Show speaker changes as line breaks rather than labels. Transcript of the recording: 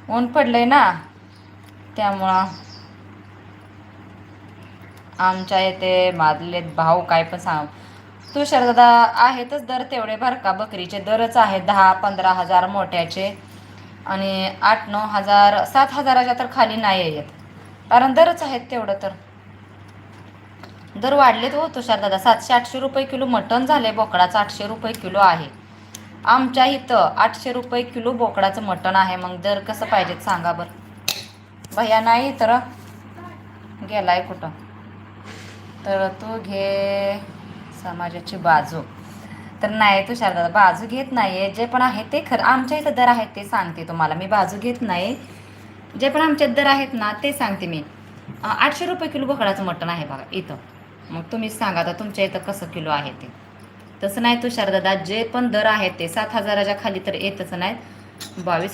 ऊन पडलंय ना, त्यामुळं आमच्या इथे मारलेत भाव काय पण सांग. तुषार दादा आहेतच दर तेवढे भर का, बकरीचे दरच आहेत 10-15 हजार मोठ्याचे, आणि 8-9 हजार 7 हजाराच्या तर खाली नाही आहेत, कारण दरच आहेत तेवढं. तर दर वाढलेत हो तुषार दादा. 700-800 रुपये किलो मटण झाले बोकडाचं, 800 रुपये किलो आहे आमच्या इथं. 800 रुपये किलो बोकडाचं मटण आहे. मग दर कसं पाहिजेत सांगा बरं. भैया नाही तर गेलाय कुठं. तर तू घे समाजाची बाजू. तर नाही तुषार दादा, बाजू घेत नाहीये. जे पण आहे ते खरं आमच्या इथं दर आहेत ते सांगते तुम्हाला मी, बाजू घेत नाही. जे पण आमच्यात दर आहेत ना ते सांगते मी. 800 रुपये किलो बोकडाचं मटण आहे बघा इथं. मग तुम्हीच सांगा आता तुमच्या इथं कसं किलो आहे ते. तसं नाही तुषार दादा, जे पण दर आहेत ते 7 हजाराच्या खाली तर येतच नाहीत. 22